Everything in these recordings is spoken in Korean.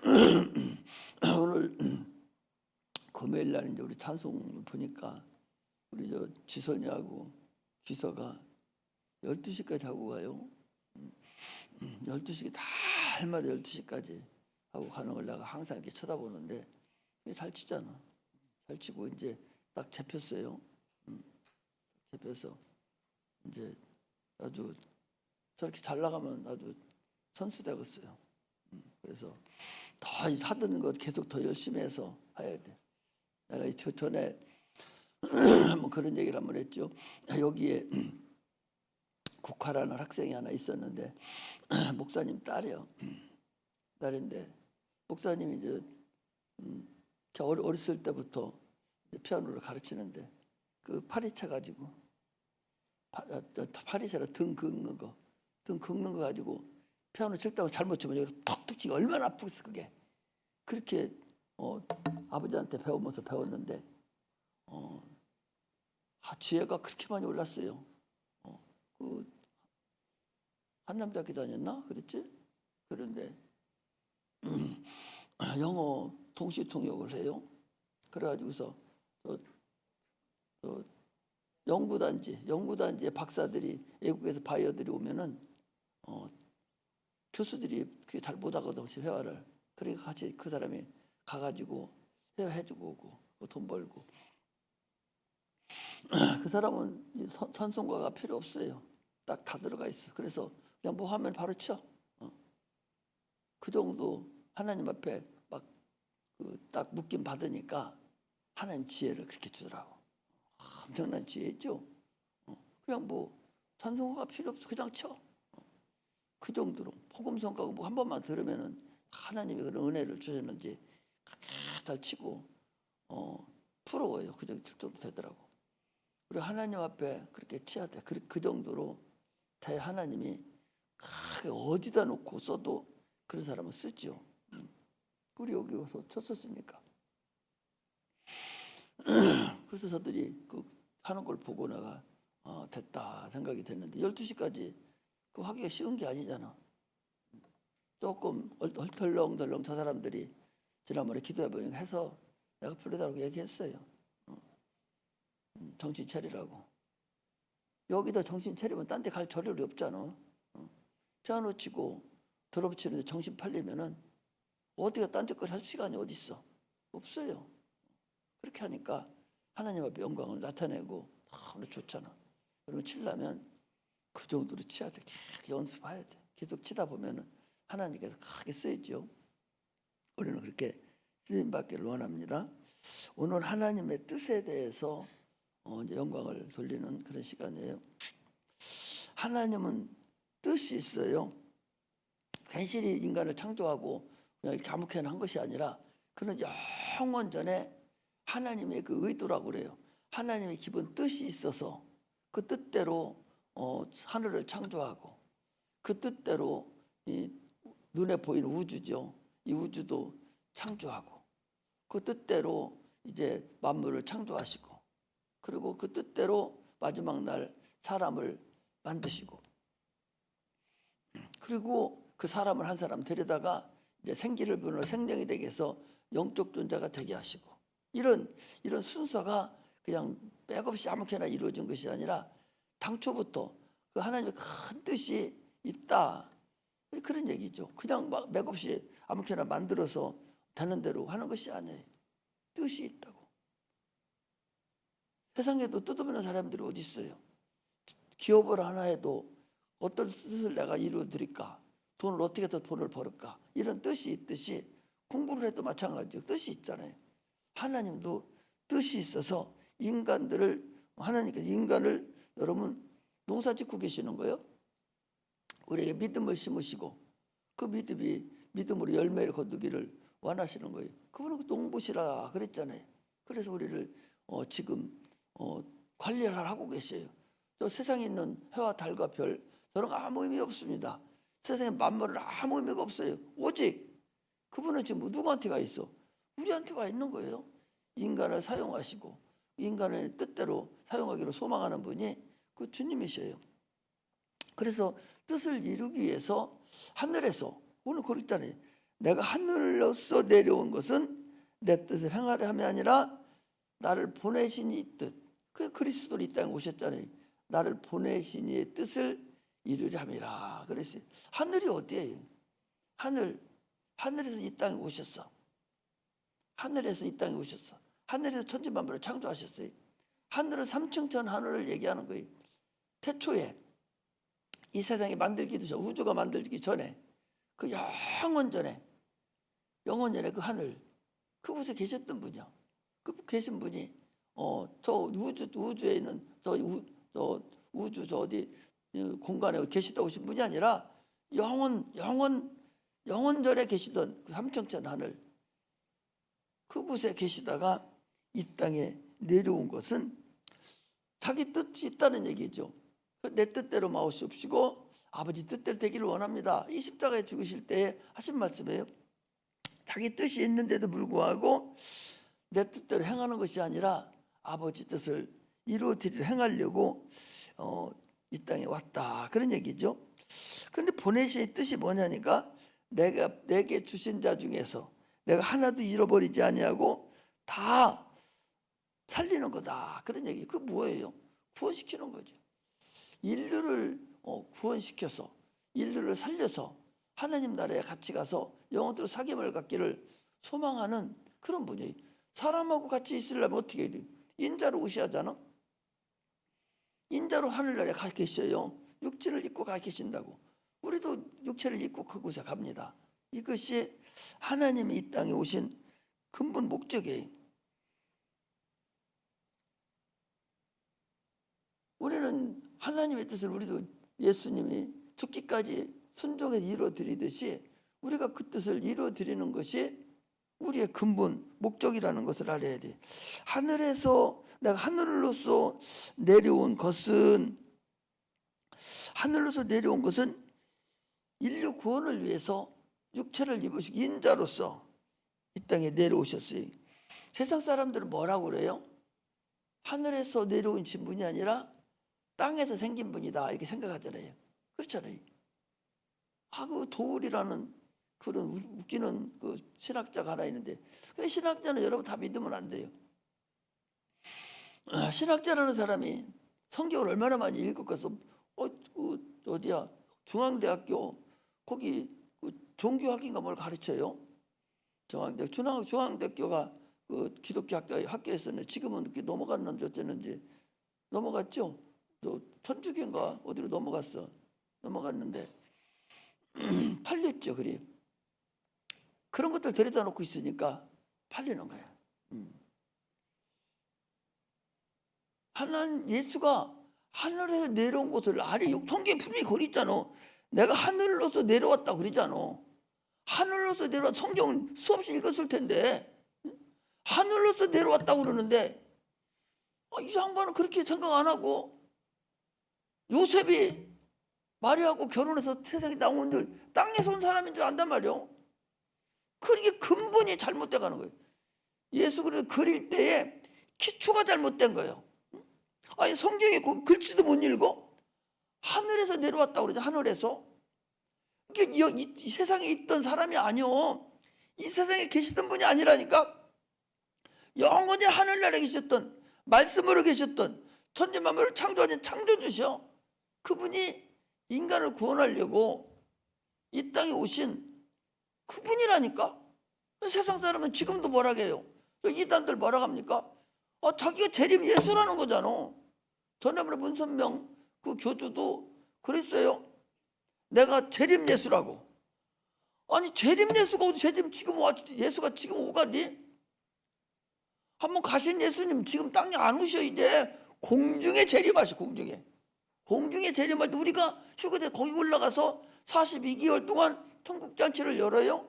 오늘 금요일 날 이제 우리 찬송 보니까 우리 저 지선이하고 귀서가 12시까지 하고 가요. 12시 다 할마다 12시까지 하고 가는 걸 내가 항상 이렇게 쳐다보는데 잘 치잖아. 잘 치고 이제 딱 잡혔어요. 잡혀서 이제 아주 저렇게 잘 나가면 아주 선수 되겠어요. 그래서 더 하던 것 계속 더 열심히 해서 해야 돼. 내가 전에 한번 그런 얘기를 한번 했죠. 여기에 국화라는 학생이 하나 있었는데 목사님 딸이요. 딸인데 목사님이 이제 어렸을 때부터 피아노를 가르치는데 그 팔이 차가지고 팔이 차라 등 긁는 거 가지고 피아노 칠 때마다 잘못 치면 여기 톡톡 치고 얼마나 아프겠어 그게. 그렇게 아버지한테 배웠는데 지혜가 그렇게 많이 올랐어요. 그 한남대학교 다녔나 그랬지? 그런데 영어 동시통역을 해요. 그래가지고서 연구단지의 박사들이 외국에서 바이어들이 오면은 교수들이 그게 잘 못하거든 회화를. 그러니까 같이 그 사람이 가가지고 회화해주고 오고 돈 벌고. 그 사람은 선송가가 필요 없어요. 딱 다 들어가 있어. 그래서 그냥 뭐 하면 바로 쳐. 그 정도 하나님 앞에 막 딱 묶임 받으니까 하나님 지혜를 그렇게 주더라고. 엄청난 지혜죠. 그냥 뭐 찬송가가 필요 없어. 그냥 쳐. 그 정도로 복음성가고 뭐 한 번만 들으면은 하나님이 그런 은혜를 주셨는지 잘 치고 부러워요. 그 정도 되더라고. 그리고 하나님 앞에 그렇게 치야 돼. 그 정도로 하나님이 어디다 놓고 써도 그런 사람은 쓰죠. 우리 여기 와서 쳤었으니까. 그래서 저들이 하는 걸 보고 내가 됐다 생각이 됐는데 12시까지 하기가 쉬운 게 아니잖아. 조금 덜렁덜렁 저 사람들이 지난번에 기도해보니까 해서 내가 불러달라고 얘기했어요. 정신 차리라고. 여기다 정신 차리면 딴 데 갈 저력이 없잖아. 피아노 치고 드럼 치는데 정신 팔리면은 어디가 딴 데 걸 할 시간이 어디 있어? 없어요. 그렇게 하니까 하나님 앞에 영광을 나타내고 너무 좋잖아. 그러면 치려면 그 정도로 치야 돼. 계속 연습해야 돼. 계속 치다 보면은 하나님께서 크게 쓰이죠. 우리는 그렇게 쓰임받기를 원합니다. 오늘 하나님의 뜻에 대해서 이제 영광을 돌리는 그런 시간이에요. 하나님은 뜻이 있어요. 괜시리 인간을 창조하고 그냥 이렇게 아무렇게나 한 것이 아니라 그는 영원 전에 하나님의 그 의도라고 그래요. 하나님의 기본 뜻이 있어서 그 뜻대로 하늘을 창조하고 그 뜻대로 이 눈에 보이는 우주죠. 이 우주도 창조하고 그 뜻대로 이제 만물을 창조하시고 그리고 그 뜻대로 마지막 날 사람을 만드시고 그리고 그 사람을 한 사람 데려다가 이제 생기를 부는 생명이 되게 해서 영적 존재가 되게 하시고 이런 순서가 그냥 백없이 아무렇게나 이루어진 것이 아니라 당초부터 그 하나님의 큰 뜻이 있다. 그런 얘기죠. 그냥 막 맥없이 아무렇게나 만들어서 되는 대로 하는 것이 아니에요. 뜻이 있다고. 세상에도 뜻없는 사람들이 어디 있어요. 기업을 하나 해도 어떤 뜻을 내가 이루어 드릴까? 돈을 어떻게 해서 돈을 벌을까? 이런 뜻이 있듯이 공부를 해도 마찬가지죠. 뜻이 있잖아요. 하나님도 뜻이 있어서 하나님께서 인간을 여러분 농사 짓고 계시는 거예요. 우리에게 믿음을 심으시고 그 믿음으로 열매를 거두기를 원하시는 거예요. 그분은 농부시라 그랬잖아요. 그래서 우리를 지금 관리를 하고 계세요. 저 세상에 있는 해와 달과 별 저런 거 아무 의미 없습니다. 세상에 만물은 아무 의미가 없어요. 오직 그분은 지금 누구한테 가 있어? 우리한테 가 있는 거예요. 인간을 사용하시고 인간의 뜻대로 사용하기로 소망하는 분이 그 주님이셔요. 그래서 뜻을 이루기 위해서 하늘에서 오늘 그랬잖아요. 내가 하늘로서 내려온 것은 내 뜻을 행하려 함이 아니라 나를 보내신 이 뜻. 그 그리스도로 이 땅에 오셨잖아요. 나를 보내신 이의 뜻을 이루려 함이라. 그랬어요. 하늘이 어디예요? 하늘에서 이 땅에 오셨어. 하늘에서 이 땅에 오셨어. 하늘에서 천지만물을 창조하셨어요. 하늘은 삼층천 하늘을 얘기하는 거예요. 태초에 이 세상이 만들기도 전, 우주가 만들기 전에, 그 영원 전에 그 하늘, 그곳에 계셨던 분이요. 그 계신 분이 저 우주에 있는 저 우주 저 어디 공간에 계시다 오신 분이 아니라 영원 전에 계시던 그 삼층천 하늘, 그곳에 계시다가 이 땅에 내려온 것은 자기 뜻이 있다는 얘기죠. 내 뜻대로 마오시옵시고 아버지 뜻대로 되기를 원합니다. 이 십자가에 죽으실 때에 하신 말씀이에요. 자기 뜻이 있는데도 불구하고 내 뜻대로 행하는 것이 아니라 아버지 뜻을 이루어드리려 행하려고 이 땅에 왔다, 그런 얘기죠. 그런데 보내신 뜻이 뭐냐니까 내게 주신 자 중에서 내가 하나도 잃어버리지 아니하고 다 살리는 거다, 그런 얘기. 그 뭐예요? 구원시키는 거죠. 인류를 구원시켜서 인류를 살려서 하나님 나라에 같이 가서 영원토록 사귐을 갖기를 소망하는 그런 분이에요. 사람하고 같이 있으려면 어떻게 해야 돼요? 인자로 오셔야잖아. 인자로 하늘나라에 가 계셔요. 육체를 입고 가 계신다고. 우리도 육체를 입고 그곳에 갑니다. 이것이 하나님이 이 땅에 오신 근본 목적이에요. 우리는 하나님의 뜻을 우리도 예수님이 죽기까지 순종해서 이루어드리듯이 우리가 그 뜻을 이루어드리는 것이 우리의 근본 목적이라는 것을 알아야 돼. 내가 하늘로서 내려온 것은 인류 구원을 위해서 육체를 입으시고 인자로서 이 땅에 내려오셨어요. 세상 사람들은 뭐라고 그래요? 하늘에서 내려온 분이 아니라 땅에서 생긴 분이다, 이렇게 생각하잖아요. 그렇잖아요. 그 도울이라는 그런 웃기는 그 신학자가 하나 있는데, 근데 신학자는 여러분 다 믿으면 안 돼요. 신학자라는 사람이 성경을 얼마나 많이 읽었겠어. 어디야, 중앙대학교 거기 그 종교학인가 뭘 가르쳐요. 중앙대학교가 그 기독교 학교였었는데 지금은 그렇게 넘어갔는지 어쨌는지 넘어갔죠. 또 천주교인가 어디로 넘어갔는데 팔렸죠. 그런 것들 데려다 놓고 있으니까 팔리는 거야. 예수가 하늘에서 내려온 것을 성경에 분명히 거기 있잖아. 내가 하늘로서 내려왔다 그러잖아. 하늘로서 내려왔, 성경은 수없이 읽었을 텐데 하늘로서 내려왔다고 그러는데 이 양반은 그렇게 생각 안 하고, 요셉이 마리아하고 결혼해서 세상에 나온 줄 땅에서 온 사람인 줄 안단 말이요. 그게 근본이 잘못돼 가는 거예요. 예수 그릴 때에 기초가 잘못된 거예요. 아니 성경에 글씨도 못 읽어? 하늘에서 내려왔다고 그러죠. 하늘에서. 이 세상에 있던 사람이 아니요. 이 세상에 계시던 분이 아니라니까. 영원히 하늘나라에 계셨던, 말씀으로 계셨던, 천지만물을 창조하신 창조주셔. 그분이 인간을 구원하려고 이 땅에 오신 그분이라니까. 세상 사람은 지금도 뭐라 해요? 이단들 뭐라 합니까? 자기가 재림 예수라는 거잖아. 전에번에 문선명 그 교주도 그랬어요. 내가 재림 예수라고. 아니 재림 예수가 어디 예수가 지금 오가디? 한번 가신 예수님 지금 땅에 안 오셔. 이제 공중에 재림하시. 공중에 재림할 때 우리가 휴게대 거기 올라가서 42개월 동안 천국잔치를 열어요.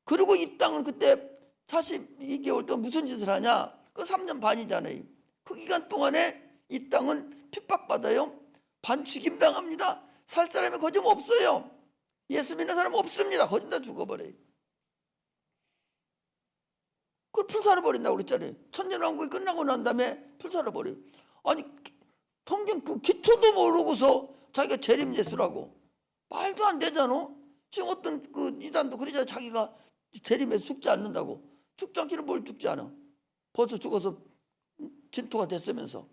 그리고 이 땅은 그때 42개월 동안 무슨 짓을 하냐? 그 3년 반이잖아요. 그 기간 동안에 이 땅은 핍박받아요. 반죽임당합니다. 살 사람이 거짓 없어요. 예수 믿는 사람 없습니다. 거짓 다 죽어버려요. 그걸 풀살아버린다고 그랬잖아요. 천년왕국이 끝나고 난 다음에 풀살아버려요. 아니 성경 그 기초도 모르고서 자기가 재림 예수라고. 말도 안 되잖아. 지금 어떤 그 이단도 그러잖아요. 자기가 재림해서 죽지 않는다고. 죽지 않기는 뭘 죽지 않아. 벌써 죽어서 진토가 됐으면서.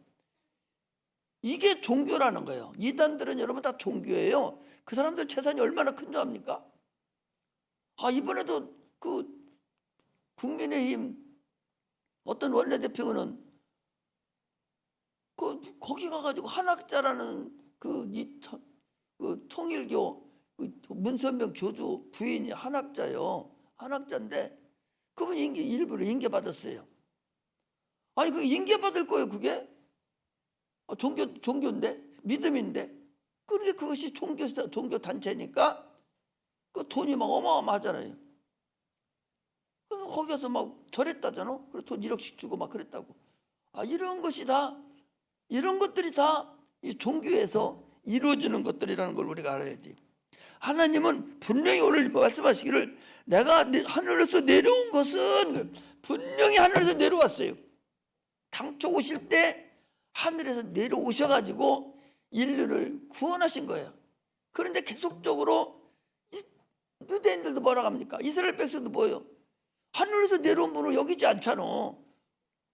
이게 종교라는 거예요. 이단들은 여러분 다 종교예요. 그 사람들 재산이 얼마나 큰 줄 압니까? 이번에도 그 국민의힘 어떤 원내대표는 거기 가가지고 한학자라는 그 통일교 문선명 교주 부인이 한학자요. 한학자인데 그분이 일부러 인계받았어요. 그 인계받을 거예요, 그게? 종교인데? 믿음인데? 그러게 그것이 종교 단체니까 그 돈이 막 어마어마하잖아요. 그래서 거기 가서 막 절했다잖아. 그래서 돈 1억씩 주고 막 그랬다고. 이런 것들이 다 이 종교에서 이루어지는 것들이라는 걸 우리가 알아야지. 하나님은 분명히 오늘 말씀하시기를 내가 하늘에서 내려온 것은 분명히 하늘에서 내려왔어요. 당초 오실 때 하늘에서 내려오셔가지고 인류를 구원하신 거예요. 그런데 계속적으로 유대인들도 뭐라고 합니까? 이스라엘 백성도 뭐예요? 하늘에서 내려온 분을 여기지 않잖아.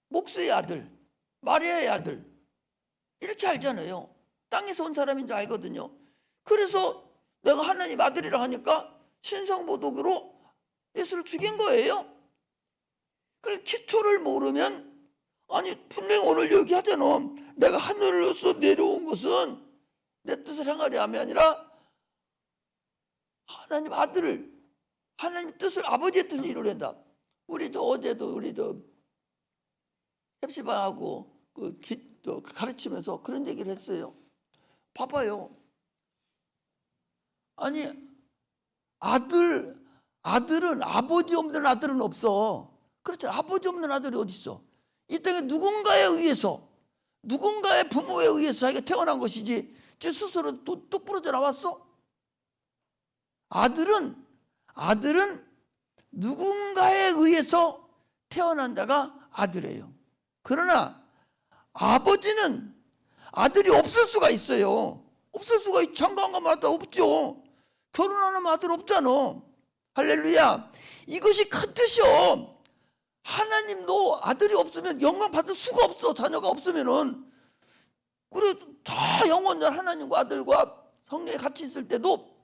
목수의 아들, 마리아의 아들 이렇게 알잖아요. 땅에서 온 사람인 줄 알거든요. 그래서 내가 하나님 아들이라 하니까 신성모독으로 예수를 죽인 거예요. 그래 기초를 모르면 분명히 오늘 얘기하잖아. 내가 하늘에서 내려온 것은 내 뜻을 행하려 함이 아니라 하나님 뜻을 아버지의 뜻을 이루려다. 어제도 heb시반하고 가르치면서 그런 얘기를 했어요. 봐봐요. 아들은 아버지 없는 아들은 없어. 그렇죠. 아버지 없는 아들이 어디 있어? 이 땅에 누군가에 의해서, 누군가의 부모에 의해서 자기가 태어난 것이지 지 스스로 또 부러져 나왔어? 아들은 누군가에 의해서 태어난 자가 아들이에요. 그러나 아버지는 아들이 없을 수가 있어요. 없을 수가 있죠. 장가 안 가면 아들 없죠. 결혼하면 아들 없잖아. 할렐루야. 이것이 큰 뜻이요. 하나님도 아들이 없으면 영광 받을 수가 없어. 자녀가 없으면은. 그리고 저 영원한 하나님과 아들과 성령이 같이 있을 때도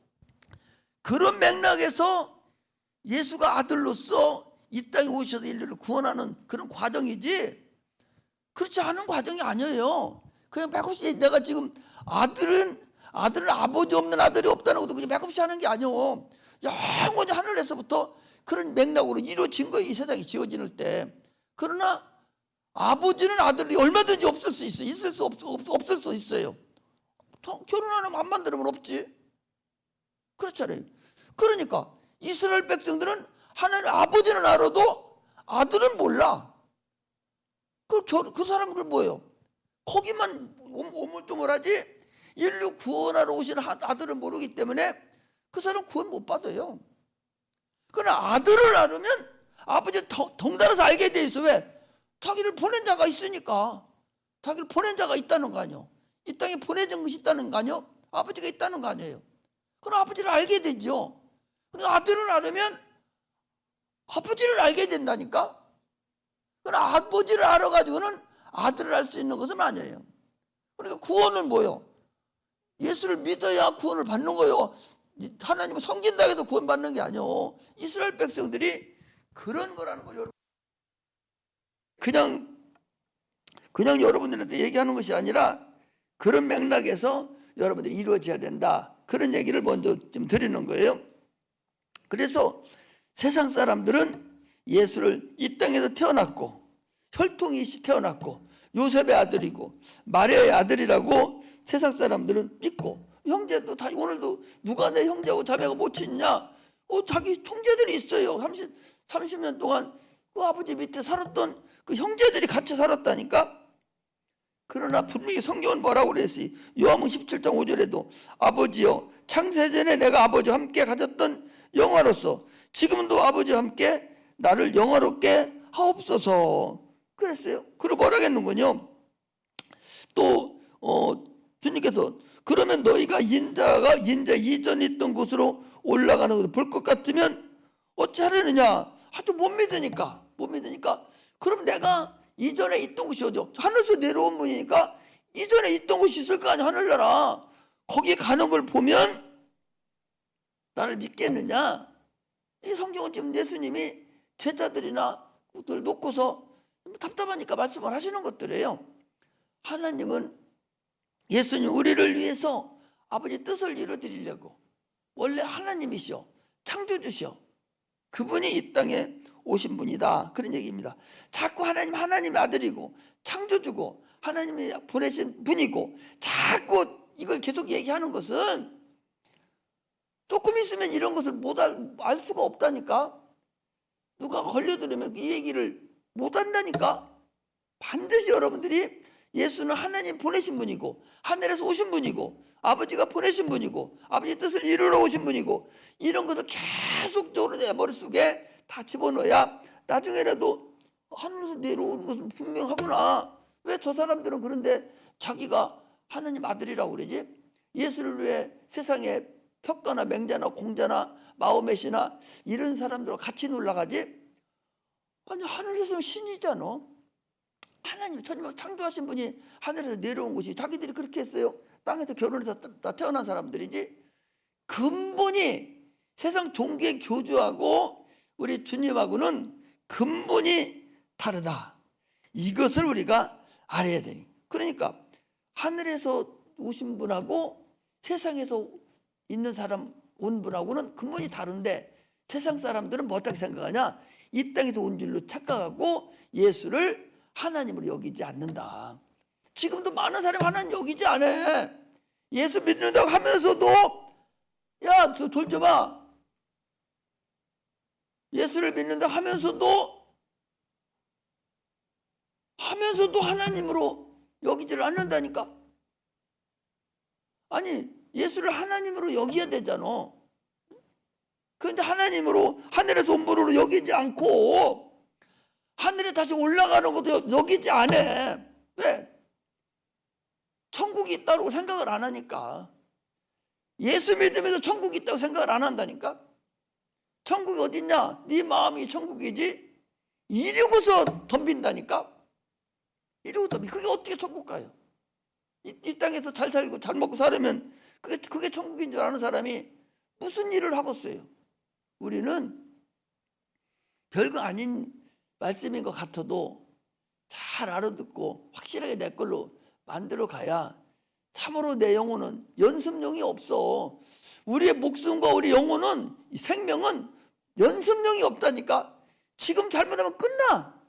그런 맥락에서 예수가 아들로서 이 땅에 오셔서 인류를 구원하는 그런 과정이지, 그렇지 않은 과정이 아니에요. 그냥 맥없이 내가 지금 아들은 아버지 없는 아들이 없다는 것도 그냥 맥없이 하는 게 아니에요. 영원히 하늘에서부터 그런 맥락으로 이루어진 거예요. 이 세상이 지어질 때. 그러나 아버지는 아들이 얼마든지 없을 수 있어요. 없을 수 있어요. 결혼 안 하면 안 만들면 없지. 그렇잖아요. 그러니까 이스라엘 백성들은 하나님 아버지는 알아도 아들은 몰라. 그 사람은 그걸 뭐예요? 거기만 오물조물하지 인류 구원하러 오신 아들은 모르기 때문에 그 사람 구원 못 받아요. 그러나 아들을 알으면 아버지를 덩달아서 알게 돼 있어. 왜? 자기를 보낸 자가 있으니까. 자기를 보낸 자가 있다는 거 아니에요. 이 땅에 보내진 것이 있다는 거 아니에요. 아버지가 있다는 거 아니에요. 그럼 아버지를 알게 되죠. 그러니까 아들을 알으면 아버지를 알게 된다니까. 그러나 아버지를 알아가지고는 아들을 알 수 있는 것은 아니에요. 그러니까 구원은 뭐예요? 예수를 믿어야 구원을 받는 거예요. 하나님을 섬긴다 해도 구원 받는 게 아니에요. 이스라엘 백성들이 그런 거라는 걸 여러분, 그냥 여러분들한테 얘기하는 것이 아니라 그런 맥락에서 여러분들이 이루어져야 된다. 그런 얘기를 먼저 좀 드리는 거예요. 그래서 세상 사람들은 예수를 이 땅에서 태어났고 혈통이 태어났고 요셉의 아들이고 마리아의 아들이라고 세상 사람들은 믿고, 형제도 다 오늘도 누가 내 형제하고 자매가 못 친냐? 자기 형제들이 있어요. 30년 동안 그 아버지 밑에 살았던 그 형제들이 같이 살았다니까. 그러나 분명히 성경은 뭐라고 그랬어요? 요한복음 17장 5절에도 아버지여 창세전에 내가 아버지와 함께 가졌던 영화로서 지금도 아버지와 함께 나를 영화롭게 하옵소서 그랬어요. 그리고 뭐라고 했는군요. 또 주님께서 그러면 너희가 인자 이전에 있던 곳으로 올라가는 것을 볼 것 같으면 어찌 하려느냐? 하도 못 믿으니까. 그럼 내가 이전에 있던 곳이 어디요? 하늘에서 내려온 분이니까 이전에 있던 곳이 있을 거 아니야, 하늘나라. 거기 가는 걸 보면 나를 믿겠느냐? 이 성경은 지금 예수님이 제자들이나 들 놓고서 답답하니까 말씀을 하시는 것들이에요. 하나님은 예수님 우리를 위해서 아버지 뜻을 이루어드리려고 원래 하나님이시오, 창조주시오, 그분이 이 땅에 오신 분이다, 그런 얘기입니다. 자꾸 하나님의 아들이고 창조주고 하나님이 보내신 분이고 자꾸 이걸 계속 얘기하는 것은 조금 있으면 이런 것을 알 수가 없다니까. 누가 걸려들으면 이 얘기를 못 한다니까. 반드시 여러분들이 예수는 하나님 보내신 분이고 하늘에서 오신 분이고 아버지가 보내신 분이고 아버지 뜻을 이루러 오신 분이고 이런 것을 계속적으로 내 머릿속에 다 집어넣어야 나중에라도 하늘에서 내려오는 것은 분명하구나. 왜 저 사람들은 그런데 자기가 하나님 아들이라고 그러지? 예수를 위해 세상에 석가나 맹자나 공자나 마호메시나 이런 사람들과 같이 놀러가지? 아니, 하늘에서는 신이잖아. 하나님 천지만 창조하신 분이 하늘에서 내려온 것이 자기들이 그렇게 했어요. 땅에서 결혼해서 다 태어난 사람들이지. 근본이 세상 종교의 교주하고 우리 주님하고는 근본이 다르다. 이것을 우리가 알아야 되니. 그러니까 하늘에서 오신 분하고 세상에서 있는 사람 온 분하고는 근본이 다른데 세상 사람들은 뭐 어떻게 생각하냐? 이 땅에서 온 줄로 착각하고 예수를 하나님으로 여기지 않는다. 지금도 많은 사람이 하나님 여기지 않아. 예수 믿는다고 하면서도 야, 저 돌 좀 마. 예수를 믿는다고 하면서도 하나님으로 여기지를 않는다니까. 아니, 예수를 하나님으로 여겨야 되잖아. 그런데 하나님으로 하늘에서 온 분으로 여기지 않고 하늘에 다시 올라가는 것도 여기지 않아. 왜? 천국이 있다고 생각을 안 하니까. 예수 믿으면서 천국이 있다고 생각을 안 한다니까. 천국이 어딨냐? 네 마음이 천국이지. 이러고서 덤빈다니까. 그게 어떻게 천국 가요? 이 땅에서 잘 살고 잘 먹고 살으면 그게 천국인 줄 아는 사람이 무슨 일을 하겠어요? 우리는 별거 아닌 말씀인 것 같아도 잘 알아듣고 확실하게 내 걸로 만들어 가야 참으로 내 영혼은 연습용이 없어. 우리의 목숨과 우리 영혼은, 이 생명은 연습용이 없다니까. 지금 잘못하면 끝나.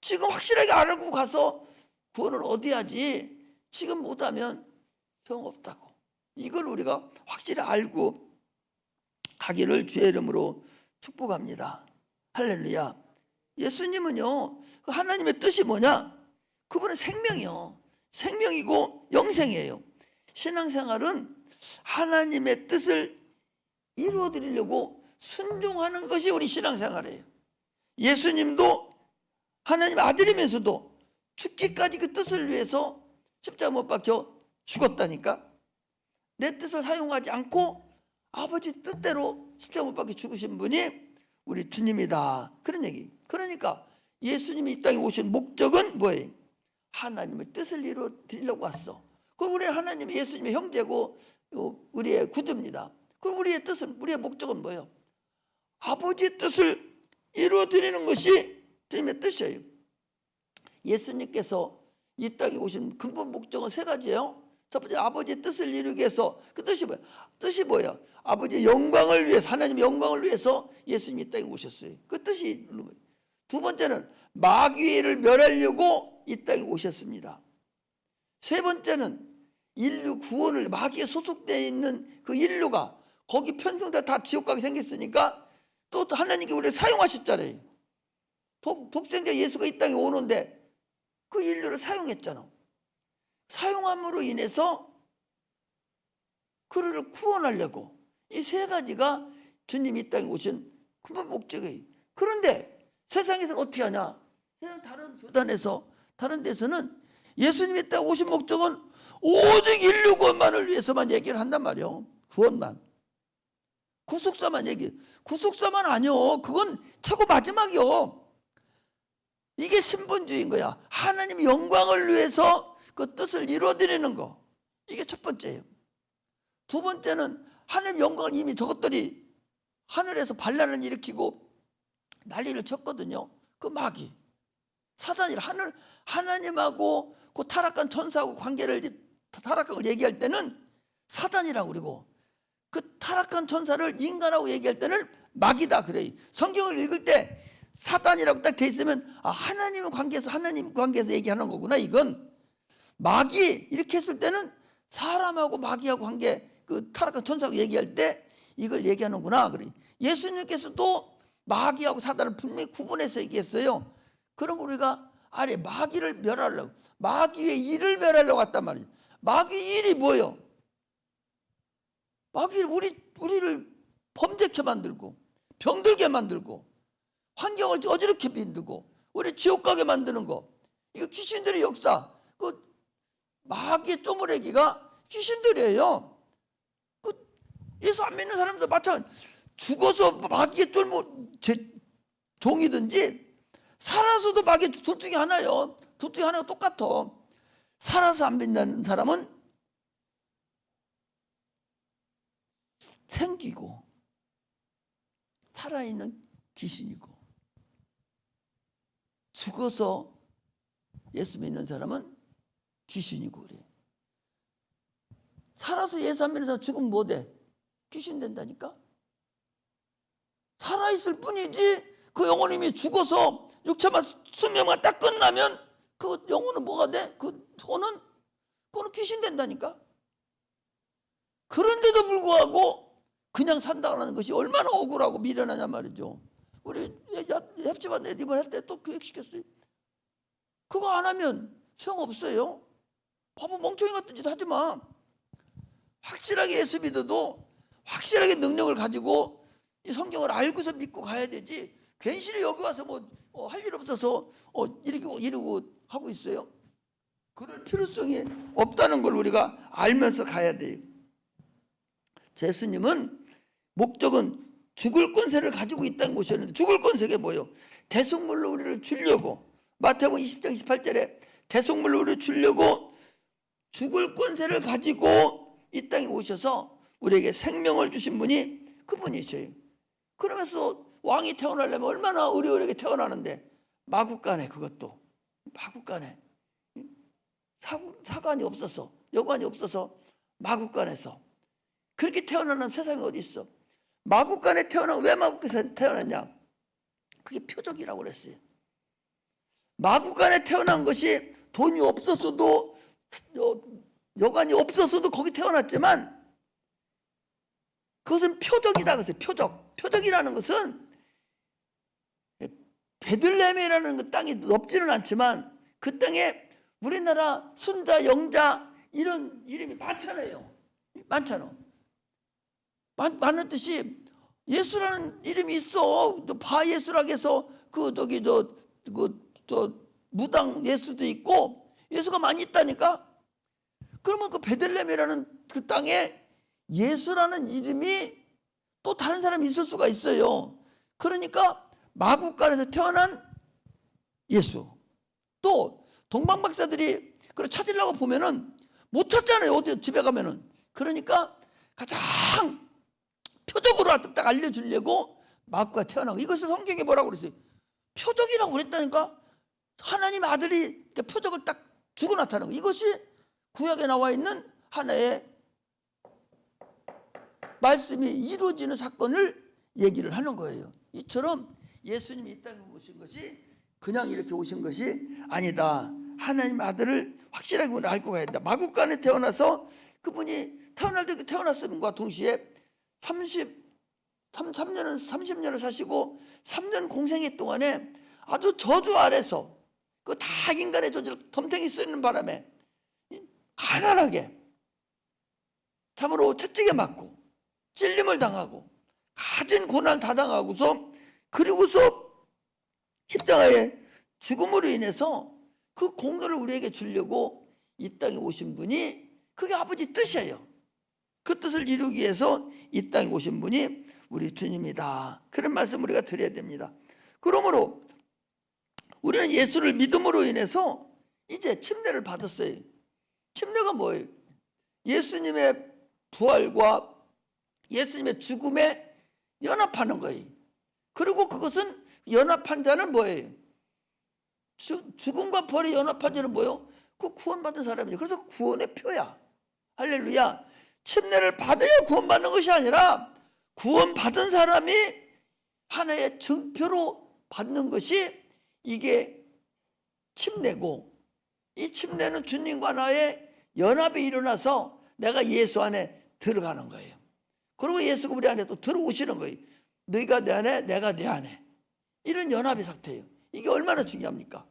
지금 확실하게 알고 가서 구원을 얻어야지. 지금 못하면 소용없다고. 이걸 우리가 확실히 알고 하기를 주의 이름으로 축복합니다. 할렐루야. 예수님은요, 그 하나님의 뜻이 뭐냐? 그분은 생명이요. 생명이고 영생이에요. 신앙생활은 하나님의 뜻을 이루어드리려고 순종하는 것이 우리 신앙생활이에요. 예수님도 하나님 아들이면서도 죽기까지 그 뜻을 위해서 십자가 못 박혀 죽었다니까. 내 뜻을 사용하지 않고 아버지 뜻대로 십자가 못 박혀 죽으신 분이 우리 주님이다, 그런 얘기. 그러니까 예수님이 이 땅에 오신 목적은 뭐예요? 하나님의 뜻을 이루어드리려고 왔어. 그럼 우리는 하나님이 예수님의 형제고 우리의 구주입니다. 그럼 우리의 뜻은, 우리의 목적은 뭐예요? 아버지의 뜻을 이루어드리는 것이 주님의 뜻이에요. 예수님께서 이 땅에 오신 근본 목적은 세 가지예요. 첫 번째, 아버지의 뜻을 이루기 위해서. 그 뜻이 뭐예요? 뜻이 뭐예요? 아버지의 영광을 위해서, 하나님의 영광을 위해서 예수님이 이 땅에 오셨어요. 그 뜻이 있는 거예요. 두 번째는 마귀를 멸하려고 이 땅에 오셨습니다. 세 번째는 인류 구원을, 마귀에 소속되어 있는 그 인류가 거기 편성돼 다 지옥 가게 생겼으니까 또 하나님께 우리를 사용하셨잖아요. 독생자 예수가 이 땅에 오는데 그 인류를 사용했잖아. 사용함으로 인해서 그를 구원하려고. 이 세 가지가 주님이 이 땅에 오신 근본 목적이에요. 그런데 세상에서는 어떻게 하냐? 세상 다른 교단에서, 다른 데서는 예수님이 이 땅에 오신 목적은 오직 인류 구원만을 위해서만 얘기를 한단 말이에요. 구원만. 구속사만 얘기. 구속사만 아니요. 그건 최고 마지막이요. 이게 신분주의인 거야. 하나님 영광을 위해서 그 뜻을 이루어드리는 거. 이게 첫 번째예요. 두 번째는 하나님 영광을 이미 저것들이 하늘에서 반란을 일으키고 난리를 쳤거든요. 그 마귀, 사단이라 하나님하고 그 타락한 천사하고 타락한 걸 얘기할 때는 사단이라고 그러고, 그 타락한 천사를 인간하고 얘기할 때는 마귀다 그래요. 성경을 읽을 때 사단이라고 딱 돼 있으면 하나님 관계에서 얘기하는 거구나. 이건 마귀 이렇게 했을 때는 사람하고 마귀하고 관계, 그 타락한 천사하고 얘기할 때 이걸 얘기하는구나 그래. 예수님께서도 마귀하고 사단을 분명히 구분해서 얘기했어요. 그럼 우리가 마귀를 멸하려고, 마귀의 일을 멸하려고 했단 말이에요. 마귀의 일이 뭐예요? 마귀를 우리를 범죄케 만들고 병들게 만들고 환경을 어지럽게 만들고 우리 지옥 가게 만드는 거, 이거 귀신들의 역사. 그 마귀의 쪼무레기가 귀신들이에요. 그 예수 안 믿는 사람도 마찬가지. 죽어서 마귀의 종이든지 살아서도 마귀의 둘 중에 하나예요. 둘 중에 하나가 똑같아. 살아서 안 믿는 사람은 생기고 살아있는 귀신이고, 죽어서 예수 믿는 사람은 귀신이고 그래. 살아서 예수 안 믿는 사람 죽으면 뭐 돼? 귀신 된다니까. 살아있을 뿐이지 그 영혼이 이미 죽어서 육체만 수명만 딱 끝나면 그 영혼은 뭐가 돼? 그거는 귀신 된다니까. 그런데도 불구하고 그냥 산다는 것이 얼마나 억울하고 미련하냐 말이죠. 우리 헵지반 애디번 할 때 또 교육시켰어요. 그거 안 하면 소용없어요. 바보 멍청이 같은 짓 하지 마. 확실하게 예수 믿어도 확실하게 능력을 가지고 이 성경을 알고서 믿고 가야 되지. 괜시리 여기 와서 할 일 없어서 이러고 하고 있어요. 그럴 필요성이 없다는 걸 우리가 알면서 가야 돼요. 예수님은 목적은 죽을 권세를 가지고 있다는 것이었는데, 죽을 권세가 뭐예요? 대속물로 우리를 주려고, 마태복음 20장 28절에 대속물로 우리를 주려고 죽을 권세를 가지고 이 땅에 오셔서 우리에게 생명을 주신 분이 그분이셔요. 그러면서 왕이 태어나려면 얼마나 어리어리하게 태어나는데, 마구간에, 그것도 마구간에 사관이 없어서, 여관이 없어서 마구간에서 그렇게 태어나는 세상이 어디 있어? 마구간에 태어나고, 왜 마구간에 태어났냐? 그게 표적이라고 그랬어요. 마구간에 태어난 것이 돈이 없었어도, 여관이 없었어도 거기 태어났지만 그것은 표적이다 그랬어요. 표적이라는 것은 베들레헴이라는 그 땅이 넓지는 않지만 그 땅에 우리나라 순자, 영자 이런 이름이 많잖아요. 많잖아. 많은 뜻이 예수라는 이름이 있어. 또 바예수라고 해서 무당 예수도 있고 예수가 많이 있다니까. 그러면 그 베들레헴이라는 그 땅에 예수라는 이름이 또 다른 사람이 있을 수가 있어요. 그러니까 마구간에서 태어난 예수. 또 동방박사들이 그걸 찾으려고 보면은 못 찾잖아요. 어디 집에 가면은. 그러니까 가장 표적으로 딱 알려주려고 마구가 태어나고, 이것을 성경에 뭐라고 그랬어요? 표적이라고 그랬다니까. 하나님의 아들이 표적을 딱 주고 나타나는 거. 이것이 구약에 나와 있는 하나의 말씀이 이루어지는 사건을 얘기를 하는 거예요. 이처럼 예수님이 이 땅에 오신 것이 그냥 이렇게 오신 것이 아니다. 하나님 아들을 확실하게 알고 가야 된다. 마구간에 태어나서 그분이 태어날 때 태어났음과 동시에 30년을 사시고 3년 공생애 동안에 아주 저주 아래서 그 다 인간의 저주로 덤탱이 쓰는 바람에 가난하게 참으로 채찍에 맞고 찔림을 당하고 가진 고난을 다 당하고서, 그리고서 십자가의 죽음으로 인해서 그 공로를 우리에게 주려고 이 땅에 오신 분이, 그게 아버지 뜻이에요. 그 뜻을 이루기 위해서 이 땅에 오신 분이 우리 주님이다. 그런 말씀 우리가 드려야 됩니다. 그러므로 우리는 예수를 믿음으로 인해서 이제 침례를 받았어요. 침례가 뭐예요? 예수님의 부활과 예수님의 죽음에 연합하는 거예요. 그리고 그것은 연합한 자는 뭐예요? 죽음과 부활에 연합한 자는 뭐예요? 그 구원받은 사람이에요. 그래서 구원의 표야. 할렐루야. 침례를 받아야 구원받는 것이 아니라 구원받은 사람이 하나의 증표로 받는 것이 이게 침례고, 이 침례는 주님과 나의 연합이 일어나서 내가 예수 안에 들어가는 거예요. 그리고 예수가 우리 안에 또 들어오시는 거예요. 너희가 내 안에, 내가 내 안에. 이런 연합의 상태예요. 이게 얼마나 중요합니까?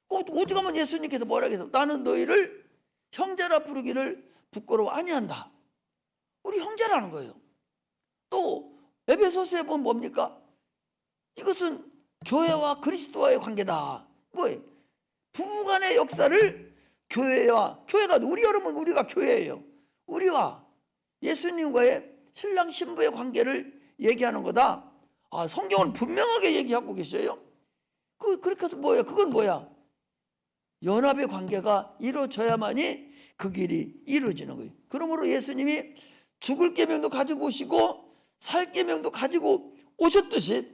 어디 가면 예수님께서 뭐라 해서 나는 너희를 형제라 부르기를 부끄러워 아니한다. 우리 형제라는 거예요. 또 에베소서에 보면 뭡니까? 이것은 교회와 그리스도와의 관계다. 뭐예요? 부부간의 역사를 교회가 우리 여러분 우리가 교회예요. 우리와 예수님과의 신랑 신부의 관계를 얘기하는 거다. 아, 성경은 분명하게 얘기하고 계셔요. 그렇게 해서 뭐예요? 그건 뭐야? 연합의 관계가 이루어져야만이 그 길이 이루어지는 거예요. 그러므로 예수님이 죽을 계명도 가지고 오시고 살 계명도 가지고 오셨듯이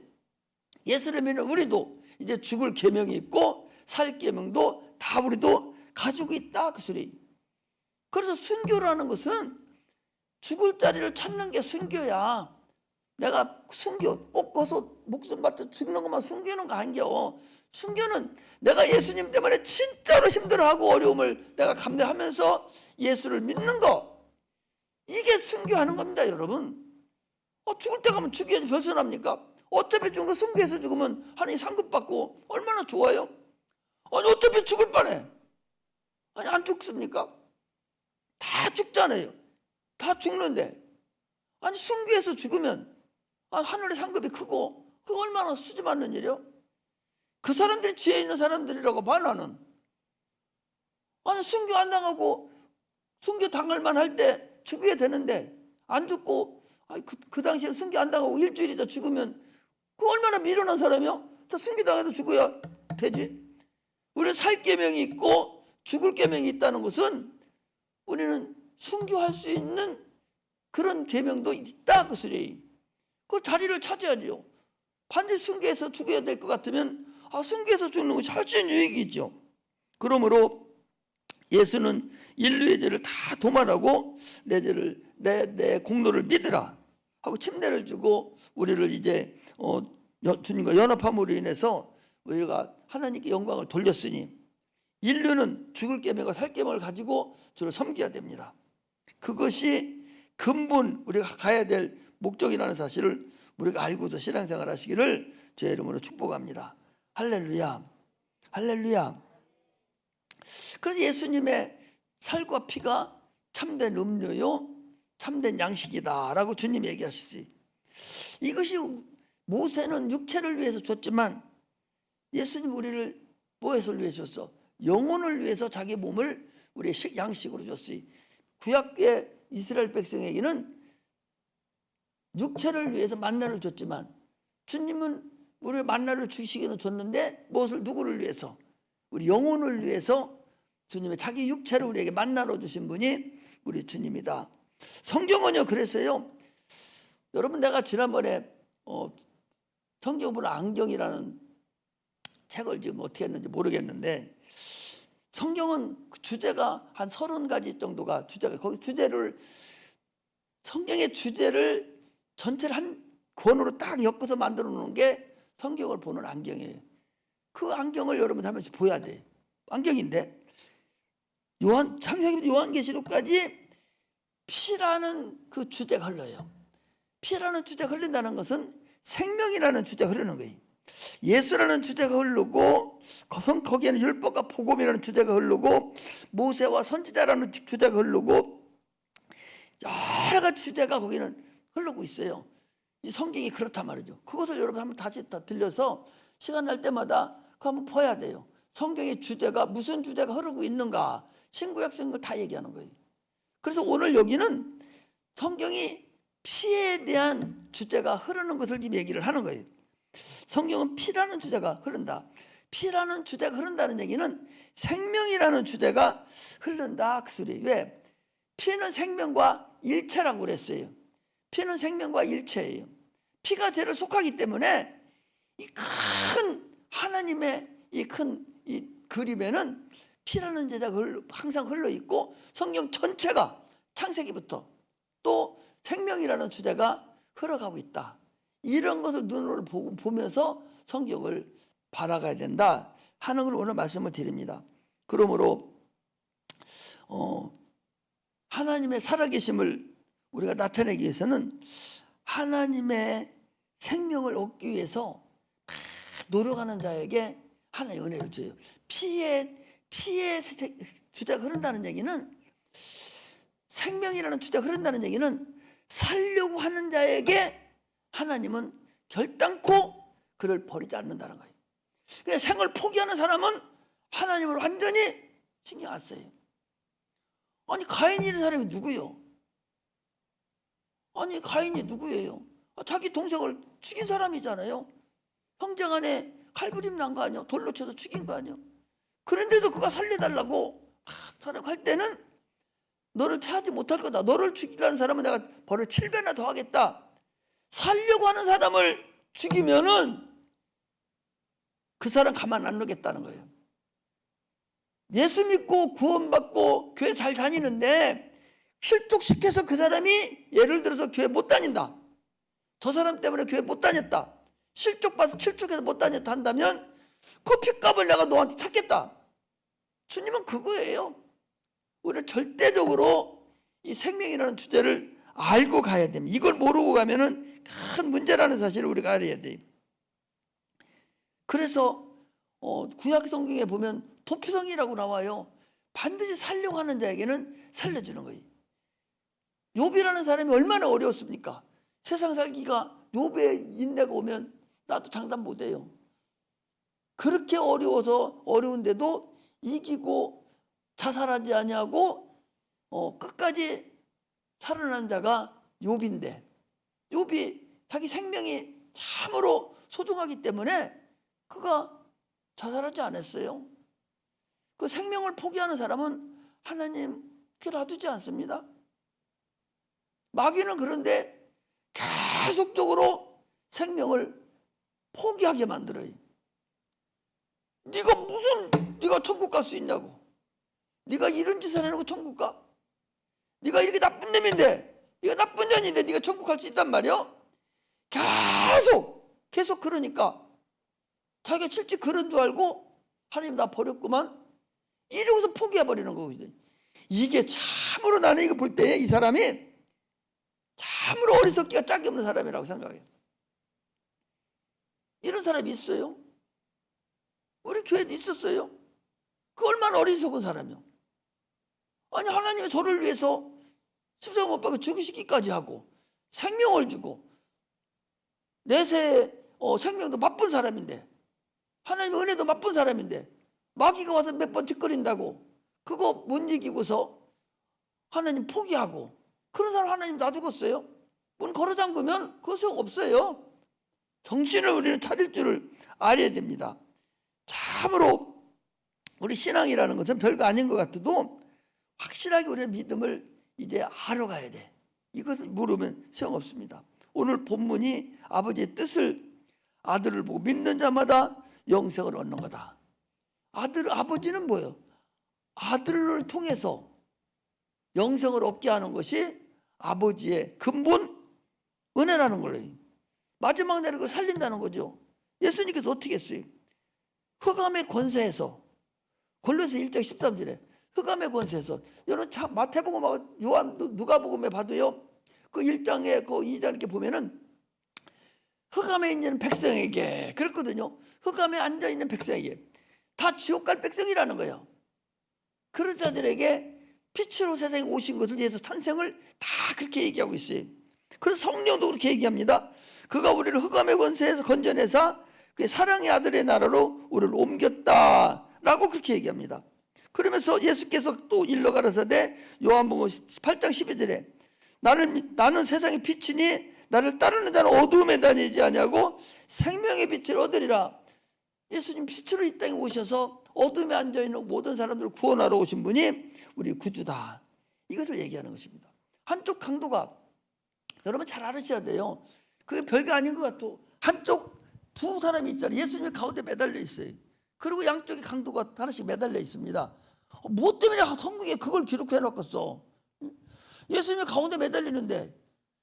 예수를 믿는 우리도 이제 죽을 계명이 있고 살 계명도 다 우리도 가지고 있다 그 소리. 그래서 순교라는 것은 죽을 자리를 찾는 게 순교야. 내가 순교 꼭 거서 목숨 바쳐 죽는 것만 순교는 거 아니겨. 순교는 내가 예수님 때문에 진짜로 힘들어하고 어려움을 내가 감내하면서 예수를 믿는 거, 이게 순교하는 겁니다. 여러분, 죽을 때 가면 죽여야지 별선합니까? 어차피 죽는 거 순교해서 죽으면 하나님 상급받고 얼마나 좋아요. 아니 어차피 죽을 뻔해. 아니 안 죽습니까? 다 죽잖아요. 다 죽는데 아니 순교해서 죽으면 하늘의 상급이 크고 그거 얼마나 수지 맞는 일이요? 그 사람들이 지혜 있는 사람들이라고 봐 나는. 아니 순교 안 당하고 순교 당할 만할 때 죽어야 되는데 안 죽고 그 당시에 순교 안 당하고 일주일이다 죽으면 그 얼마나 미련한 사람이요? 다 순교 당해서 죽어야 되지. 우리 살 계명이 있고 죽을 계명이 있다는 것은 우리는 순교할 수 있는 그런 계명도 있다 그 소리. 그 자리를 찾아야죠. 반드시 순교해서 죽어야 될 것 같으면 순교해서 죽는 것이 훨씬 유익이죠. 그러므로 예수는 인류의 죄를 다 도말하고 내 죄를 내 공로를 믿으라 하고 침례를 주고 우리를 이제 주님과 연합함으로 인해서 우리가 하나님께 영광을 돌렸으니 인류는 죽을 계명과 살 계명을 가지고 주를 섬겨야 됩니다. 그것이 근본 우리가 가야 될 목적이라는 사실을 우리가 알고서 신앙생활 하시기를 주의 이름으로 축복합니다. 할렐루야, 할렐루야. 그래서 예수님의 살과 피가 참된 음료요 참된 양식이다라고 주님이 얘기하시지. 이것이 모세는 육체를 위해서 줬지만 예수님 우리를 무엇을 위해서 줬어? 영혼을 위해서 자기 몸을 우리의 양식으로 줬어요. 구약의 이스라엘 백성에게는 육체를 위해서 만나를 줬지만 주님은 우리 만나를 주시기는 줬는데 무엇을 누구를 위해서? 우리 영혼을 위해서 주님의 자기 육체를 우리에게 만나러 주신 분이 우리 주님이다. 성경은요 그랬어요. 여러분 내가 지난번에 성경 보는 안경이라는 책을 지금 어떻게 했는지 모르겠는데 성경은 그 주제가 한 30가지 정도가 주제가 거기 성경의 주제를 전체를 한 권으로 딱 엮어서 만들어 놓은 게 성경을 보는 안경이에요. 그 안경을 여러분 하면서 보야 돼. 안경인데 창세기부터 요한계시록까지 피라는 그 주제가 흘러요. 피라는 주제가 흘린다는 것은 생명이라는 주제가 흐르는 거예요. 예수라는 주제가 흐르고 거기에는 율법과 복음이라는 주제가 흐르고 모세와 선지자라는 주제가 흐르고 여러 가지 주제가 거기는 흐르고 있어요. 이 성경이 그렇단 말이죠. 그것을 여러분 한번 다시 다 들려서 시간 날 때마다 그거 한번 봐야 돼요. 성경의 주제가 무슨 주제가 흐르고 있는가, 신구약 성경을 다 얘기하는 거예요. 그래서 오늘 여기는 성경이 피에 대한 주제가 흐르는 것을 지금 얘기를 하는 거예요. 성경은 피라는 주제가 흐른다. 피라는 주제가 흐른다는 얘기는 생명이라는 주제가 흐른다 그 소리예요. 왜? 피는 생명과 일체라고 그랬어요. 피는 생명과 일체예요. 피가 죄를 속하기 때문에 이 큰 하나님의 이 큰 이 그림에는 피라는 제자가 항상 흘러 있고 성경 전체가 창세기부터 또 생명이라는 주제가 흘러가고 있다. 이런 것을 눈으로 보면서 성경을 바라가야 된다 하는 걸 오늘 말씀을 드립니다. 그러므로 하나님의 살아계심을 우리가 나타내기 위해서는 하나님의 생명을 얻기 위해서 노력하는 자에게 하나의 은혜를 줘요. 피의 주제가 흐른다는 얘기는, 생명이라는 주제가 흐른다는 얘기는 살려고 하는 자에게 하나님은 결단코 그를 버리지 않는다는 거예요. 그냥 생을 포기하는 사람은 하나님을 완전히 신경 안 써요. 아니 가인이라는 사람이 누구요? 아니 가인이 누구예요? 자기 동생을 죽인 사람이잖아요. 형제간에 칼부림 난 거 아니야? 돌로 쳐서 죽인 거 아니야? 그런데도 그가 살려달라고 막 할 때는 너를 태하지 못할 거다. 너를 죽이라는 사람은 내가 벌을 7배나 더 하겠다. 살려고 하는 사람을 죽이면은 그 사람 가만 안 놓겠다는 거예요. 예수 믿고 구원받고 교회 잘 다니는데 실족시켜서 그 사람이 예를 들어서 교회 못 다닌다. 저 사람 때문에 교회 못 다녔다. 실족해서 못 다녔다 한다면 그 핏값을 내가 너한테 찾겠다. 주님은 그거예요. 우리는 절대적으로 이 생명이라는 주제를 알고 가야 됩니다. 이걸 모르고 가면은 큰 문제라는 사실을 우리가 알아야 돼요. 그래서 구약 성경에 보면 도피성이라고 나와요. 반드시 살려고 하는 자에게는 살려주는 거예요. 욥이라는 사람이 얼마나 어려웠습니까? 세상 살기가 욥의 인내가 오면 나도 장담 못해요. 그렇게 어려운데도 이기고 자살하지 아니하고 끝까지 살아난 자가 욥인데, 욥이 자기 생명이 참으로 소중하기 때문에 그가 자살하지 않았어요. 그 생명을 포기하는 사람은 하나님 놔두지 않습니다. 마귀는 그런데 계속적으로 생명을 포기하게 만들어요. 네가 천국 갈 수 있냐고. 네가 이런 짓을 해놓고 천국 가? 네가 이렇게 나쁜 놈인데, 네가 나쁜 년인데 네가 천국 갈 수 있단 말이야? 계속 그러니까 자기가 실제 그런 줄 알고 하나님 나 버렸구만 이러고서 포기해버리는 거거든요. 이게 참으로 나는 이거 볼 때 이 사람이 참으로 어리석기가 짝이 없는 사람이라고 생각해요. 이런 사람이 있어요. 우리 교회도 있었어요. 그 얼마나 어리석은 사람이요. 아니 하나님이 저를 위해서 십자가 못 박아 죽으시기까지 하고 생명을 주고 내세 생명도 맛본 사람인데, 하나님의 은혜도 맛본 사람인데 마귀가 와서 몇 번 뒷거린다고 그거 못 이기고서 하나님 포기하고 그런 사람 하나님 놔두겠어요? 문 걸어 잠그면 그거 소용없어요. 정신을 우리는 차릴 줄을 알아야 됩니다. 참으로 우리 신앙이라는 것은 별거 아닌 것 같아도 확실하게 우리의 믿음을 이제 알아가야 돼. 이것을 모르면 소용없습니다. 오늘 본문이 아버지의 뜻을 아들을 보고 믿는 자마다 영생을 얻는 거다. 아버지는 뭐예요? 아들을 통해서 영생을 얻게 하는 것이 아버지의 근본 은혜라는 거예요. 마지막 날에 그걸 살린다는 거죠. 예수님께서 어떻게 했어요? 흑암의 권세에서, 골로새 1장 13절에 흑암의 권세에서, 여러분 마태복음하고 요한 누가복음에 봐도요, 그 1장에 그 2장 이렇게 보면은 흑암에 있는 백성에게 그렇거든요. 흑암에 앉아 있는 백성에게 다 지옥 갈 백성이라는 거예요. 그런 자들에게 빛으로 세상에 오신 것을 예수 탄생을 다 그렇게 얘기하고 있어요. 그래서 성령도 그렇게 얘기합니다. 그가 우리를 흑암의 권세에서 건져내사 그의 사랑의 아들의 나라로 우리를 옮겼다라고 그렇게 얘기합니다. 그러면서 예수께서 또 일러 가라사대 요한복음 8장 12절에 나는 세상의 빛이니 나를 따르는 자는 어두움에 다니지 아니하고 생명의 빛을 얻으리라. 예수님 빛으로 이 땅에 오셔서 어둠에 앉아있는 모든 사람들을 구원하러 오신 분이 우리 구주다. 이것을 얘기하는 것입니다. 한쪽 강도가, 여러분 잘 알으셔야 돼요. 그게 별거 아닌 것 같아. 한쪽 두 사람이 있잖아요. 예수님이 가운데 매달려 있어요. 그리고 양쪽에 강도가 하나씩 매달려 있습니다. 무엇 때문에 성경에 그걸 기록해 놓겠어? 예수님이 가운데 매달리는데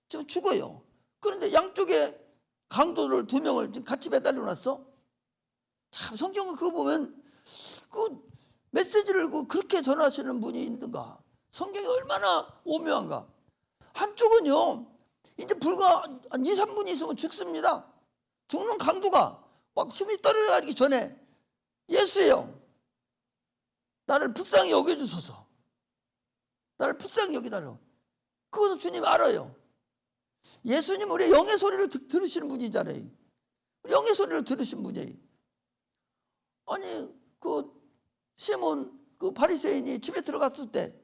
지금 죽어요. 그런데 양쪽에 강도를 두 명을 같이 매달려 놨어. 참, 성경은 그거 보면 그 메시지를 그렇게 전하시는 분이 있는가? 성경이 얼마나 오묘한가? 한쪽은요, 이제 불과 한 2, 3분이 있으면 죽습니다. 죽는 강도가 막 숨이 떨어지기 전에 예수예요. 나를 불쌍히 여겨주소서. 나를 불쌍히 여기달라고. 그것도 주님 알아요. 예수님 우리 영의 소리를 들으시는 분이잖아요. 영의 소리를 들으신 분이에요. 아니 그 시몬 그 바리새인이 집에 들어갔을 때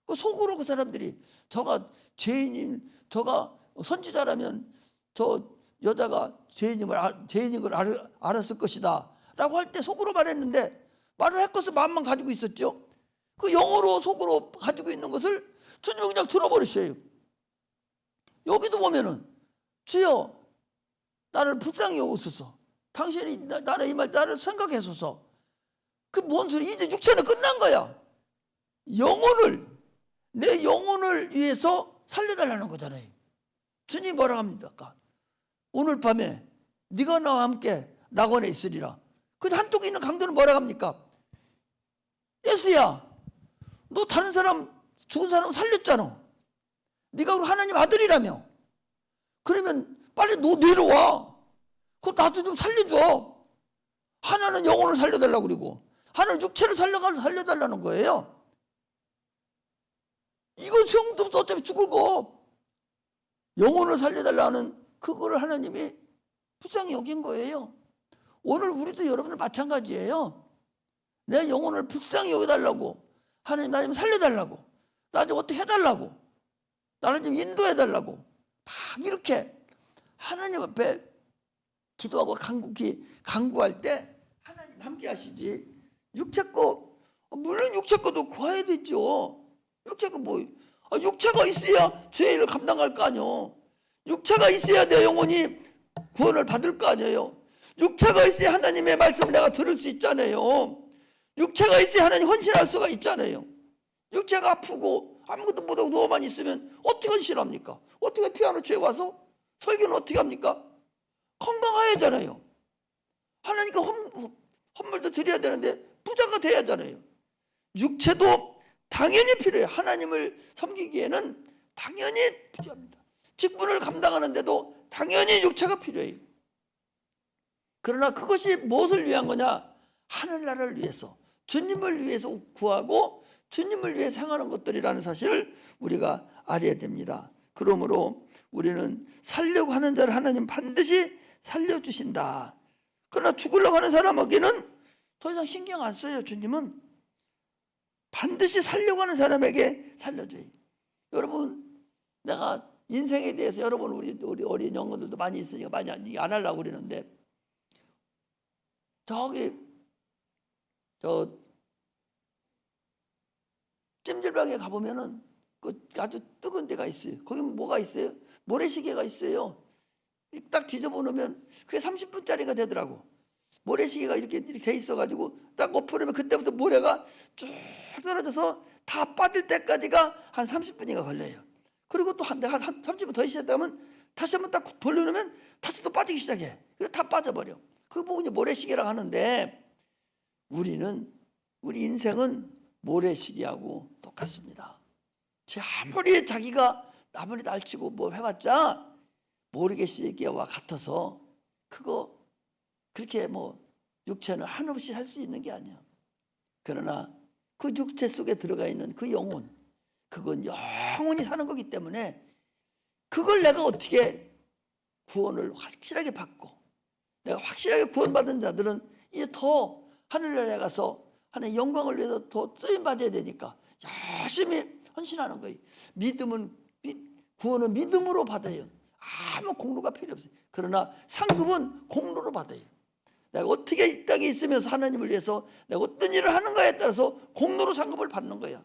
그 속으로 그 사람들이 저가 죄인인, 저가 선지자라면 저 여자가 죄인인 걸 알았을 것이다 라고 할 때 속으로 말했는데, 말을 할 것을 마음만 가지고 있었죠. 그 영어로 속으로 가지고 있는 것을 주님은 그냥 들어버리셔요. 여기도 보면은 주여 나를 불쌍히 여기소서, 당신이 나를 이 말 나를 생각해소서. 그 뭔 소리? 이제 육체는 끝난 거야. 내 영혼을 위해서 살려달라는 거잖아요. 주님 뭐라 합니까? 오늘 밤에 네가 나와 함께 낙원에 있으리라. 그 한쪽에 있는 강도는 뭐라 합니까? 예수야, 너 다른 사람 죽은 사람 살렸잖아. 네가 우리 하나님 아들이라며. 그러면 빨리 너 내려와. 그거 나도 좀 살려줘. 하나는 영혼을 살려달라고 그러고 하나는 육체를 살려달라는 거예요. 이건 소용도 없어. 어차피 죽을 거. 영혼을 살려달라는 그거를 하나님이 불쌍히 여긴 거예요. 오늘 우리도 여러분들 마찬가지예요. 내 영혼을 불쌍히 여겨달라고, 하나님 나 좀 살려달라고, 나 좀 어떻게 해달라고, 나를 좀 인도해달라고 막 이렇게 하나님 앞에 기도하고 간구할 때 하나님 함께 하시지. 육체 거, 물론 육체 거도 구해야 되죠. 육체가 육체가 있어야 죄를 감당할 거 아니에요. 육체가 있어야 내 영혼이 구원을 받을 거 아니에요. 육체가 있어야 하나님의 말씀을 내가 들을 수 있잖아요. 육체가 있어야 하나님 헌신할 수가 있잖아요. 육체가 아프고 아무것도 못하고 누워만 있으면 어떻게 헌신합니까? 어떻게 피아노초에 와서 설교는 어떻게 합니까? 건강해야잖아요. 하나님께 헌물도 드려야 되는데 부자가 돼야 하잖아요. 육체도 당연히 필요해요. 하나님을 섬기기에는 당연히 필요합니다. 직분을 감당하는데도 당연히 육체가 필요해요. 그러나 그것이 무엇을 위한 거냐? 하늘나라를 위해서, 주님을 위해서 구하고 주님을 위해 행하는 것들이라는 사실을 우리가 알아야 됩니다. 그러므로 우리는 살려고 하는 자를 하나님 반드시 살려주신다. 그러나 죽으려고 하는 사람에게는 더 이상 신경 안 써요. 주님은 반드시 살려고 하는 사람에게 살려줘요. 여러분, 내가 인생에 대해서 여러분 우리 어린 영혼들도 많이 있으니까 많이 안 하려고 그러는데, 저 찜질방에 가보면은 그 아주 뜨거운 데가 있어요. 거기 뭐가 있어요? 모래시계가 있어요. 딱 뒤져보면 그게 30분짜리가 되더라고. 모래시계가 이렇게 돼 있어가지고 딱 엎으려면 그때부터 모래가 쭉 떨어져서 다 빠질 때까지가 한 30분이가 걸려요. 그리고 또 내가 한 30분 더 있었다면 다시 한번 딱 돌려놓으면 다시 또 빠지기 시작해. 그래서 다 빠져버려. 그거 보고 이제 모래시계라고 하는데, 우리 인생은 모래시계하고 똑같습니다. 아무리 자기가 아무리 날치고 뭐 해봤자 모래시계와 같아서 그거 그렇게 육체는 한없이 할 수 있는 게 아니야. 그러나 그 육체 속에 들어가 있는 그 영혼, 그건 영원히 사는 거기 때문에 그걸 내가 어떻게 구원을 확실하게 받고, 내가 확실하게 구원받은 자들은 이제 더 하늘나라에 가서 하나님의 영광을 위해서 더 쓰임 받아야 되니까 열심히 헌신하는 거예요. 믿음은 구원은 믿음으로 받아요. 아무 공로가 필요 없어요. 그러나 상급은 공로로 받아요. 내가 어떻게 이 땅에 있으면서 하나님을 위해서 내가 어떤 일을 하는가에 따라서 공로로 상급을 받는 거야.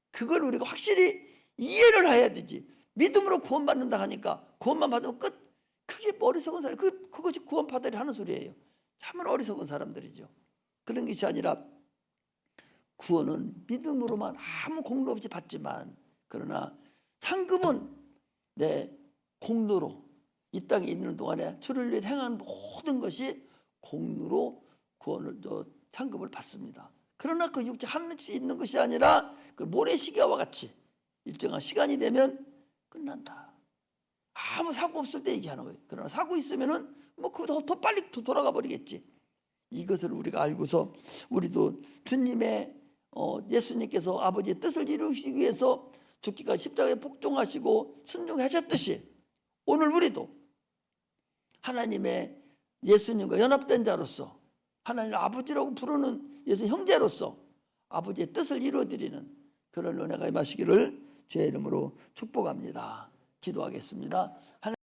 그걸 우리가 확실히 이해를 해야 되지. 믿음으로 구원받는다 하니까 구원만 받으면 끝. 그게 어리석은 사람. 그것이 구원받으려 하는 소리예요. 참 어리석은 사람들이죠. 그런 것이 아니라 구원은 믿음으로만 아무 공로 없이 받지만, 그러나 상급은 내 공로로 이 땅에 있는 동안에 주를 위해 행한 모든 것이 공로로 구원을 상급을 받습니다. 그러나 그 육체 하늘에 있는 것이 아니라 그 모래시계와 같이 일정한 시간이 되면 끝난다. 아무 사고 없을 때 얘기하는 거예요. 그러나 사고 있으면은 뭐 더 빨리 돌아가 버리겠지. 이것을 우리가 알고서 우리도 주님의 예수님께서 아버지의 뜻을 이루시기 위해서 죽기까지 십자가에 복종하시고 순종하셨듯이 오늘 우리도 하나님의 예수님과 연합된 자로서 하나님 아버지라고 부르는 예수 형제로서 아버지의 뜻을 이루어드리는 그런 은혜가 임하시기를 주의 이름으로 축복합니다. 기도하겠습니다.